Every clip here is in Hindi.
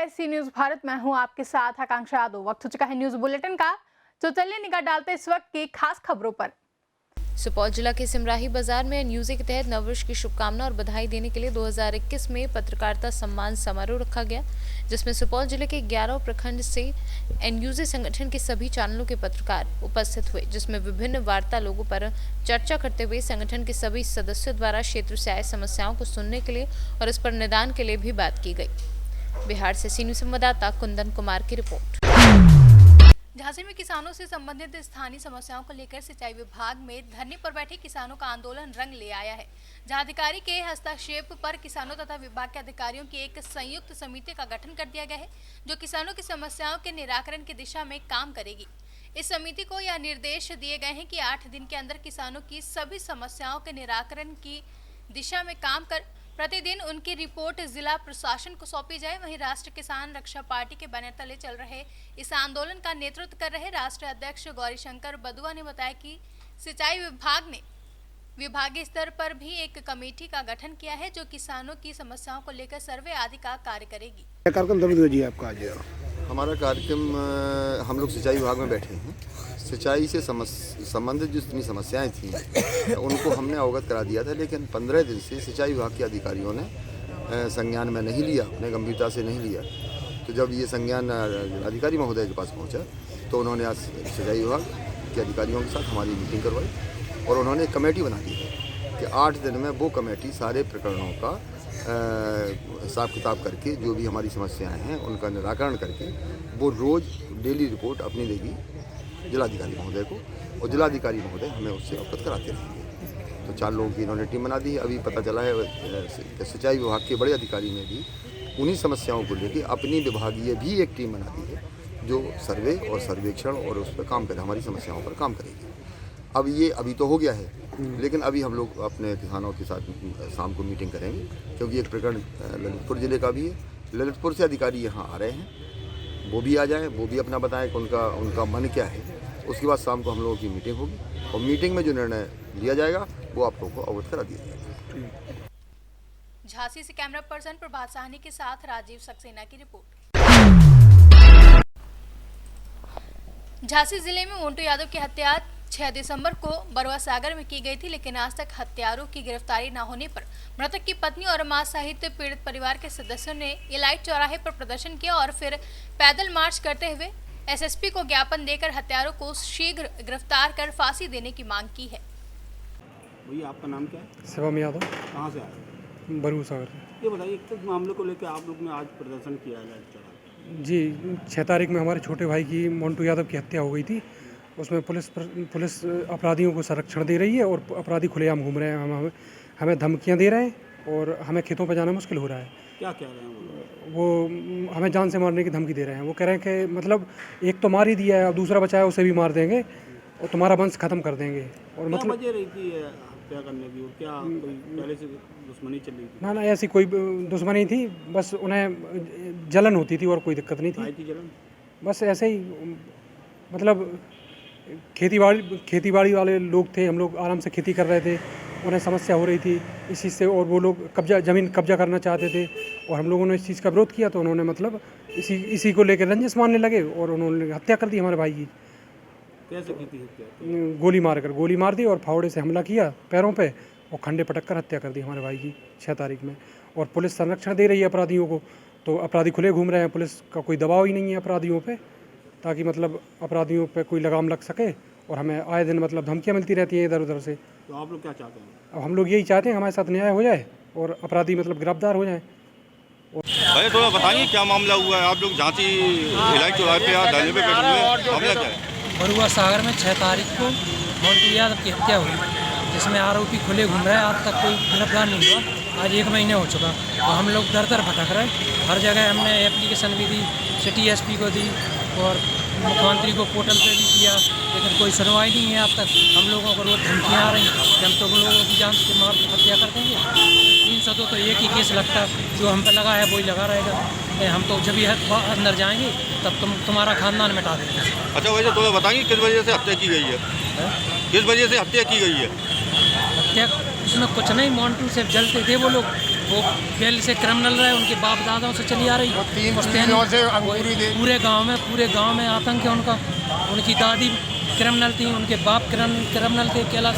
है सी न्यूज भारत। मैं हूं आपके साथ आकांक्षा यादव। वक्त हो चुका है न्यूज बुलेटिन का, तो चलिए निगाह डालते इस वक्त की खास खबरों पर। सुपौल जिला के सिमराही बाजार में एनयूजे के तहत नववर्ष की शुभकामना और बधाई देने के लिए 2021 में पत्रकारिता सम्मान समारोह रखा गया, जिसमें सुपौल जिले के 11 प्रखंड से एनयूजे संगठन के सभी चैनलों के पत्रकार उपस्थित हुए, जिसमें विभिन्न वार्ता लोगों पर चर्चा करते हुए संगठन के सभी सदस्यों द्वारा क्षेत्र से आए समस्याओं को सुनने के लिए और इस पर निदान के लिए भी बात की गई। बिहार से सी न्यूज संवाददाता कुंदन कुमार की रिपोर्ट। झांसी में किसानों से संबंधित स्थानीय समस्याओं को लेकर सिंचाई विभाग में धरने पर बैठे किसानों का आंदोलन रंग ले आया है, जहां अधिकारी के हस्तक्षेप पर किसानों तथा विभाग के अधिकारियों की एक संयुक्त समिति का गठन कर दिया गया है, जो किसानों की समस्याओं के निराकरण की दिशा में काम करेगी। इस समिति को यह निर्देश दिए गए हैं कि 8 दिन के अंदर किसानों की सभी समस्याओं के निराकरण की दिशा में काम कर प्रतिदिन उनकी रिपोर्ट जिला प्रशासन को सौंपी जाए। वहीं राष्ट्रीय किसान रक्षा पार्टी के बैनर तले चल रहे इस आंदोलन का नेतृत्व कर रहे राष्ट्रीय अध्यक्ष गौरीशंकर बदुआ ने बताया कि सिंचाई विभाग ने विभागीय स्तर पर भी एक कमेटी का गठन किया है, जो किसानों की समस्याओं को लेकर सर्वे आदि का कार्य करेगी। कार्यक्रम आपका आज हमारा कार्यक्रम हम लोग सिंचाई विभाग में बैठे हैं। सिंचाई से संबंधित जितनी समस्याएं थी उनको हमने अवगत करा दिया था, लेकिन 15 दिन से सिंचाई विभाग के अधिकारियों ने संज्ञान में नहीं लिया, अपने गंभीरता से नहीं लिया। तो जब ये संज्ञान अधिकारी महोदय के पास पहुंचा तो उन्होंने आज सिंचाई विभाग के अधिकारियों के साथ हमारी मीटिंग करवाई और उन्होंने एक कमेटी बना दी है कि 8 दिन में वो कमेटी सारे प्रकरणों का हिसाब किताब करके जो भी हमारी समस्याएं हैं उनका निराकरण करके वो रोज़ डेली रिपोर्ट अपनी देगी जिलाधिकारी महोदय को, और जिलाधिकारी महोदय हमें उससे अवगत कराते रहेंगे। तो 4 लोगों की इन्होंने टीम बना दी है। अभी पता चला है सिंचाई विभाग के बड़े अधिकारी ने भी उन्हीं समस्याओं को लेकर अपनी विभागीय भी एक टीम बना दी है, जो सर्वे और सर्वेक्षण और उस पर काम करे, हमारी समस्याओं पर काम करेगी। अब ये अभी तो हो गया है, लेकिन अभी हम लोग अपने किसानों के साथ शाम को मीटिंग करेंगे, क्योंकि एक प्रकरण ललितपुर ज़िले का भी है। ललितपुर से अधिकारी यहाँ आ रहे हैं, वो भी आ जाएं, वो भी अपना बताएं कि उनका मन क्या है। उसके बाद शाम को हम लोगों की मीटिंग होगी और मीटिंग में जो निर्णय लिया जाएगा वो आप लोगों को अवगत करा दिया जाएगा। झांसी से कैमरा पर्सन प्रभात साहनी के साथ राजीव सक्सेना की रिपोर्ट। झांसी जिले में मोन्टू यादव की हत्या 6 दिसंबर को बरुआ सागर में की गई थी, लेकिन आज तक हत्यारों की गिरफ्तारी न होने पर मृतक की पत्नी और मां सहित पीड़ित परिवार के सदस्यों ने इलाइट चौराहे पर प्रदर्शन किया और फिर पैदल मार्च करते हुए एसएसपी को ज्ञापन देकर हत्यारों को शीघ्र गिरफ्तार कर फांसी देने की मांग की है। भैया आपका नाम क्या है? शिवम यादव। कहाँ से आए? बरुआ सागर। ये बताइए, किस मामले को लेकर आप लोग ने आज प्रदर्शन किया है? जी, 6 तारीख में हमारे छोटे भाई की मोन्टू यादव की हत्या हो गई थी। उसमें पुलिस अपराधियों को संरक्षण दे रही है और अपराधी खुलेआम घूम रहे हैं। हमें धमकियां दे रहे हैं और हमें खेतों पर जाना मुश्किल हो रहा है। क्या कह रहे हैं वो हमें जान से मारने की धमकी दे रहे हैं। वो कह रहे हैं कि मतलब एक तो मार ही दिया है, अब दूसरा बचा है उसे भी मार देंगे और तुम्हारा वंश खत्म कर देंगे। और मतलब वजह रही थी हत्या करने की? क्या कोई पहले से दुश्मनी चल रही थी? ना, ऐसी कोई दुश्मनी थी, बस उन्हें जलन होती थी और कोई दिक्कत नहीं थी। जलन बस ऐसे ही, मतलब खेती बाड़ी वाले लोग थे, हम लोग आराम से खेती कर रहे थे, उन्हें समस्या हो रही थी इस चीज़ से, और वो लोग ज़मीन कब्जा करना चाहते थे और हम लोगों ने इस चीज़ का विरोध किया, तो उन्होंने मतलब इसी को लेकर रंजिश मानने लगे और उन्होंने हत्या कर दी हमारे भाई की। कैसे की थी हत्या? गोली मार दी और फावड़े से हमला किया पैरों पे और खंडे पटक कर हत्या कर दी हमारे भाई की 6 तारीख में। और पुलिस संरक्षण दे रही है अपराधियों को, तो अपराधी खुले घूम रहे हैं, पुलिस का कोई दबाव ही नहीं है अपराधियों पे, ताकि मतलब अपराधियों पे कोई लगाम लग सके। और हमें आए दिन मतलब धमकियाँ मिलती रहती हैं इधर उधर से। तो आप लोग क्या चाहते हैं? अब हम लोग यही चाहते हैं हमारे साथ न्याय हो जाए और अपराधी मतलब गिरफ्तार हो जाए। भाई थोड़ा बताइए क्या मामला हुआ है? आप लोग झांसी इलाइट चौराहे पे धरने पे बैठे हुए हैं, मामला क्या है? बरुआ सागर में 6 तारीख को मोन्टू यादव की हत्या हुई, जिसमें आरोपी खुले घूम रहे हैं। आज तक कोई गिरफ्तार नहीं हुआ। आज 1 महीने हो चुका और हम लोग दर दर भटक रहे हैं। हर जगह हमने एप्लीकेशन भी दी, सिटी एसपी को दी और मुख्यमंत्री को पोर्टल पे भी किया, लेकिन कोई सुनवाई नहीं है आज तक। हम लोगों को रोज धमकियाँ आ रही कि हम तो लोगों की जान से मार हत्या कर देंगे। 300 तो एक ही केस लगता, जो हम पे लगा है वही लगा रहेगा। हम तो जब यह अंदर जाएंगे तब तुम्हारा खानदान मिटा देंगे। अच्छा वैसे तो बताइए किस वजह से हत्या की गई है? किस वजह से हत्या की गई है? हत्या उसमें कुछ नहीं, मोन्टू से जलते थे वो लोग, वो पहले से क्रिमिनल रहे, उनके बाप दादाओं से चली आ रही। पूरे गांव में आतंक है उनका। उनकी दादी क्रिमिनल थी, उनके बाप क्रिमिनल थे। कैलाश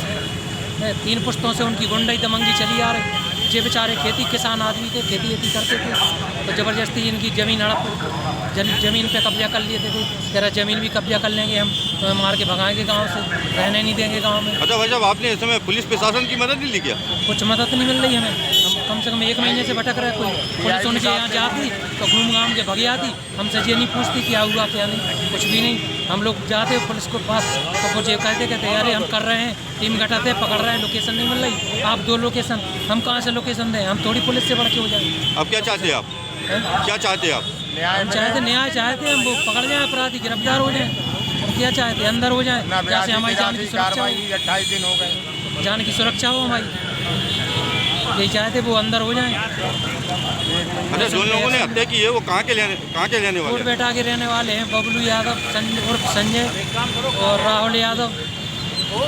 3 पुश्तों से उनकी गुंडाई दमंगी चली आ रही। ये बेचारे खेती किसान आदमी थे, खेती वेती करते थे, तो ज़बरदस्ती इनकी ज़मीन हड़प ज़मीन पे कब्जा कर लिए थे। तेरा ज़मीन भी कब्जा कर लेंगे हम, तो हम मार के भगाएंगे गांव से, रहने नहीं देंगे गांव में। अच्छा भाई साहब, आपने इस समय पुलिस प्रशासन की मदद नहीं ली क्या? कुछ मदद नहीं मिल रही हमें। हम कम से कम 1 महीने से भटक रहे। कोई पुलिस उनके यहाँ जाती तो घूम घाम के भग आती, हमसे ये नहीं पूछती क्या हुआ क्या नहीं, कुछ भी नहीं। हम लोग जाते पुलिस को पास तो कुछ ये कहते यार हम कर रहे हैं, टीम घटाते पकड़ रहे हैं, लोकेशन नहीं मिल रही। आप 2 लोकेशन, हम कहाँ से लोकेशन दें? हम थोड़ी पुलिस से बढ़ के हो जाएंगे। अब क्या चाहते हैं आप? क्या चाहते हैं आप? हम चाहते न्याय चाहते हैं, हम वो पकड़ जाए, अपराधी गिरफ्तार हो जाए। और क्या चाहते हैं? अंदर हो जाए, जैसे हमारी जान की सुरक्षा हो। 28 दिन हो गए, जान की सुरक्षा हो हमारी, यही चाहते वो अंदर हो जाए। अच्छा, जो लोगों ने हत्या की है वो कहाँ के रहने वाले? कोट बेटा के रहने वाले हैं। बबलू यादव उर्फ संजय और राहुल यादव,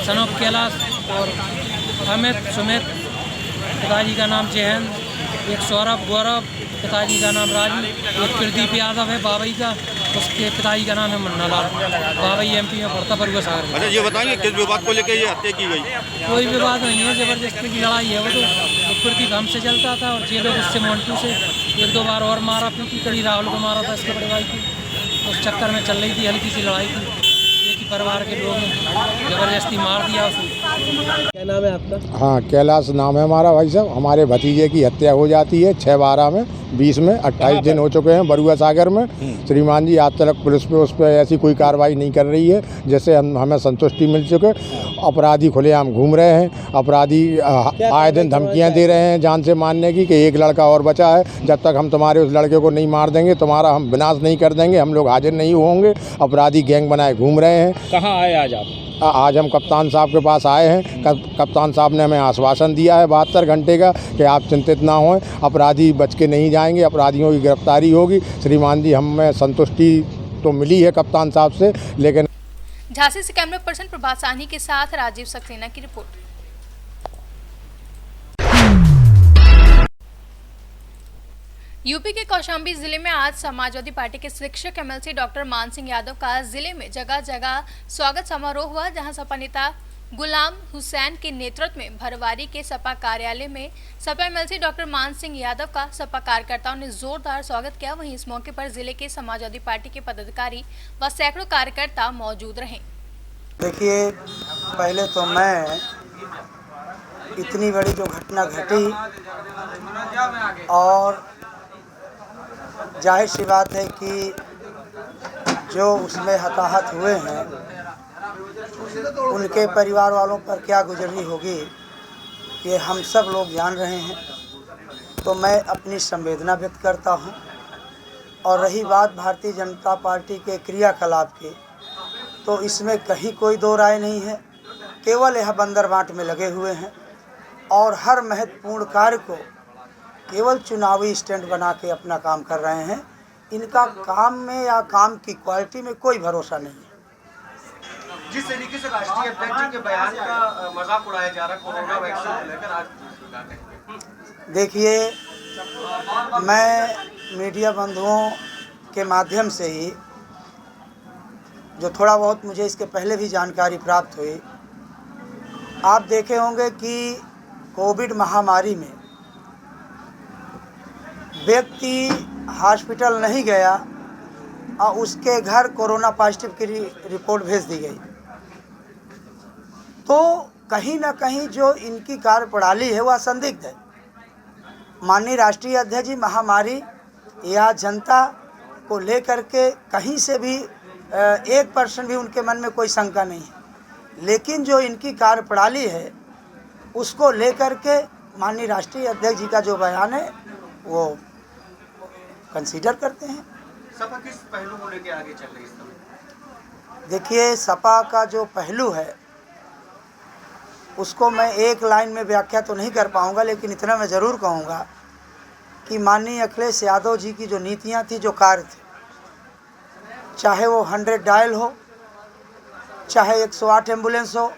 सनोप कैलाश और अमित सुमित, पिताजी का नाम जयहन, एक सौरभ गौरव, पिताजी का नाम राजू, एक प्रदीप यादव है बाबई का, उसके पिताजी का नाम है मुन्नालाल। बाबई MP में पड़ता बरुआ सागर। अच्छा, ये बताएंगे किस विवाद को लेकर ये हत्या की गई? कोई विवाद नहीं है, ज़बरदस्ती की लड़ाई है। वो तो प्रदीप हमसे चलता था और ये लोग उससे मोन्टू से 1-2 बार और मारा पीटी करी। राहुल को मारा था इसके बड़े भाई की, उस चक्कर में चल रही थी, हल्की सी लड़ाई थी। एक ही परिवार के लोग ने ज़बरदस्ती मार दिया उसको। क्या नाम है आपका? हाँ, कैलाश नाम है हमारा भाई साहब। हमारे भतीजे की हत्या हो जाती है 6/12 में, 20 में 28 दिन हो चुके हैं बरुआ सागर में। श्रीमान जी, आज तक पुलिस पे उस पर ऐसी कोई कार्रवाई नहीं कर रही है जैसे हमें संतुष्टि मिल चुके। अपराधी खुलेआम घूम रहे हैं, अपराधी आए दिन धमकियां दे रहे हैं जान से मारने की, कि एक लड़का और बचा है, जब तक हम तुम्हारे उस लड़के को नहीं मार देंगे तुम्हारा हम विनाश नहीं कर देंगे, हम लोग हाजिर नहीं होंगे। अपराधी गैंग बनाए घूम रहे हैं। कहाँ आए आज आप? आज हम कप्तान साहब के पास आए हैं। कप्तान साहब ने हमें आश्वासन दिया है 72 घंटे का कि आप चिंतित ना हों, अपराधी बच के नहीं जाएंगे, अपराधियों की गिरफ्तारी होगी। श्रीमान जी, हमें संतुष्टि तो मिली है कप्तान साहब से, लेकिन झांसी से कैमरा पर्सन प्रभात साहनी के साथ राजीव सक्सेना की रिपोर्ट। यूपी के कौशाम्बी जिले में आज समाजवादी पार्टी के शिक्षक MLC डॉक्टर मान सिंह यादव का जिले में जगह जगह स्वागत समारोह हुआ, जहां सपा नेता गुलाम हुसैन के नेतृत्व में भरवारी के सपा कार्यालय में सपा MLC डॉक्टर मान सिंह यादव का सपा कार्यकर्ताओं ने जोरदार स्वागत किया। वहीं इस मौके पर जिले के समाजवादी पार्टी के पदाधिकारी व सैकड़ों कार्यकर्ता मौजूद रहे। देखिए, पहले तो मैं इतनी बड़ी जो घटना घटी और जाहिर सी बात है कि जो उसमें हताहत हुए हैं उनके परिवार वालों पर क्या गुजरी होगी ये हम सब लोग जान रहे हैं। तो मैं अपनी संवेदना व्यक्त करता हूं। और रही बात भारतीय जनता पार्टी के क्रियाकलाप की, तो इसमें कहीं कोई दो राय नहीं है। केवल यह बंदर बांट में लगे हुए हैं और हर महत्वपूर्ण कार्य को केवल चुनावी स्टैंड बना के अपना काम कर रहे हैं। इनका काम में या काम की क्वालिटी में कोई भरोसा नहीं है। जिस तरीके से राष्ट्रीय अध्यक्ष जी के बयान का मजाक उड़ाया जा रहा है कोरोना वैक्सीन को लेकर, आज देखिए, मैं मीडिया बंधुओं के माध्यम से ही जो थोड़ा बहुत मुझे इसके पहले भी जानकारी प्राप्त हुई, आप देखे होंगे कि कोविड महामारी में व्यक्ति हॉस्पिटल नहीं गया और उसके घर कोरोना पॉजिटिव की रिपोर्ट भेज दी गई। तो कहीं ना कहीं जो इनकी कार्यप्रणाली है वह संदिग्ध है। माननीय राष्ट्रीय अध्यक्ष जी महामारी या जनता को लेकर के कहीं से भी 1% भी उनके मन में कोई शंका नहीं है, लेकिन जो इनकी कार्यप्रणाली है उसको लेकर के माननीय राष्ट्रीय अध्यक्ष जी का जो बयान है वो कंसीडर करते हैं। सपा किस पहलू को लेकर आगे चल रही है इस समय? देखिए, सपा का जो पहलू है उसको मैं एक लाइन में व्याख्या तो नहीं कर पाऊंगा, लेकिन इतना मैं ज़रूर कहूँगा कि माननीय अखिलेश यादव जी की जो नीतियाँ थी, जो कार्य थे, चाहे वो 100 डायल हो, चाहे 108 एम्बुलेंस हो,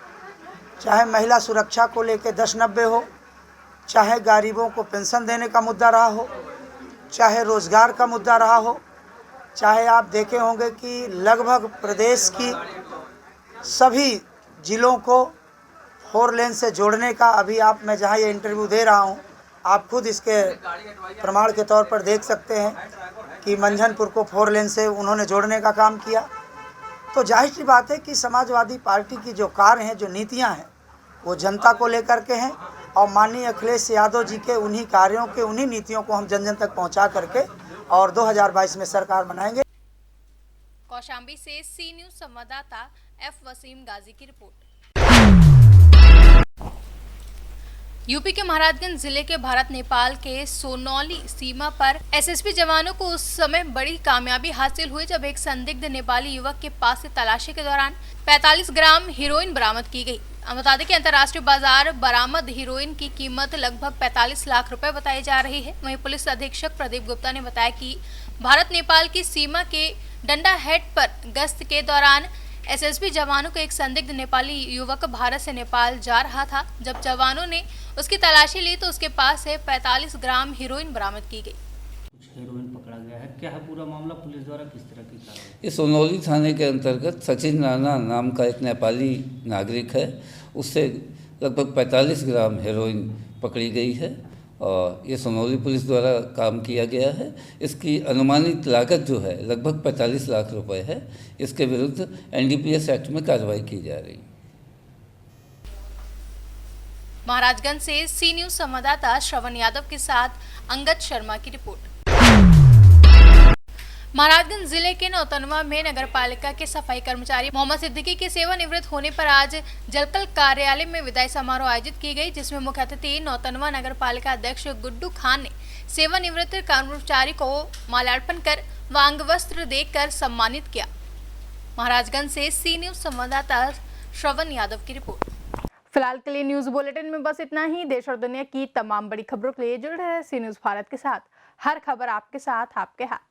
चाहे महिला सुरक्षा को लेकर 1090 हो, चाहे गरीबों को पेंशन देने का मुद्दा रहा हो, चाहे रोज़गार का मुद्दा रहा हो, चाहे आप देखे होंगे कि लगभग प्रदेश की सभी ज़िलों को 4 लेन से जोड़ने का, अभी आप मैं जहाँ ये इंटरव्यू दे रहा हूँ, आप खुद इसके प्रमाण के तौर पर देख सकते हैं कि मंझनपुर को 4 लेन से उन्होंने जोड़ने का काम किया। तो जाहिर सी बात है कि समाजवादी पार्टी की जो कार्य हैं, जो नीतियां हैं, वो जनता को लेकर के हैं और माननीय अखिलेश यादव जी के उन्हीं कार्यों के, उन्हीं नीतियों को हम जन जन तक पहुंचा करके और 2022 में सरकार बनाएंगे। कौशाम्बी से सी न्यूज संवाददाता एफ वसीम गाजी की रिपोर्ट। यूपी के महाराजगंज जिले के भारत नेपाल के सोनौली सीमा पर एसएसबी जवानों को उस समय बड़ी कामयाबी हासिल हुई जब एक संदिग्ध नेपाली युवक के पास से तलाशी के दौरान 45 ग्राम हीरोइन बरामद की गई। बता दें कि अंतर्राष्ट्रीय बाजार बरामद हीरोइन की कीमत लगभग 45 लाख रुपए बताई जा रही है। वहीं पुलिस अधीक्षक प्रदीप गुप्ता ने बताया कि भारत नेपाल की सीमा के डंडा हेड पर गश्त के दौरान एसएसबी जवानों को एक संदिग्ध नेपाली युवक भारत से नेपाल जा रहा था। जब जवानों ने उसकी तलाशी ली तो उसके पास से 45 ग्राम हीरोइन बरामद की गई। कुछ हीरोइन पकड़ा गया है, क्या है पूरा मामला, पुलिस द्वारा किस तरह की कार्रवाई? इस सोनौली थाने के अंतर्गत सचिन राणा नाम का एक नेपाली नागरिक है, उससे लगभग 45 ग्राम हीरोइन पकड़ी गई है और ये सोनौली पुलिस द्वारा काम किया गया है। इसकी अनुमानित लागत जो है लगभग 45 लाख रुपए है। इसके विरुद्ध एनडीपीएस एक्ट में कार्रवाई की जा रही है। महाराजगंज से सी न्यूज संवाददाता श्रवण यादव के साथ अंगद शर्मा की रिपोर्ट। महाराजगंज जिले के नौतनवा में नगरपालिका के सफाई कर्मचारी मोहम्मद सिद्दीकी के सेवानिवृत्त होने पर आज जलकल कार्यालय में विदाई समारोह आयोजित की गई, जिसमें मुख्य अतिथि नौतनवा नगरपालिका अध्यक्ष गुड्डू खान ने सेवानिवृत्त कर्मचारी को माल्यार्पण कर व अंगवस्त्र देकर सम्मानित किया। महाराजगंज से सी न्यूज संवाददाता श्रवण यादव की रिपोर्ट। फिलहाल के लिए न्यूज बुलेटिन में बस इतना ही। देश और दुनिया की तमाम बड़ी खबरों के लिए जुड़े रहे सी न्यूज भारत के साथ। हर खबर आपके साथ, आपके हाथ।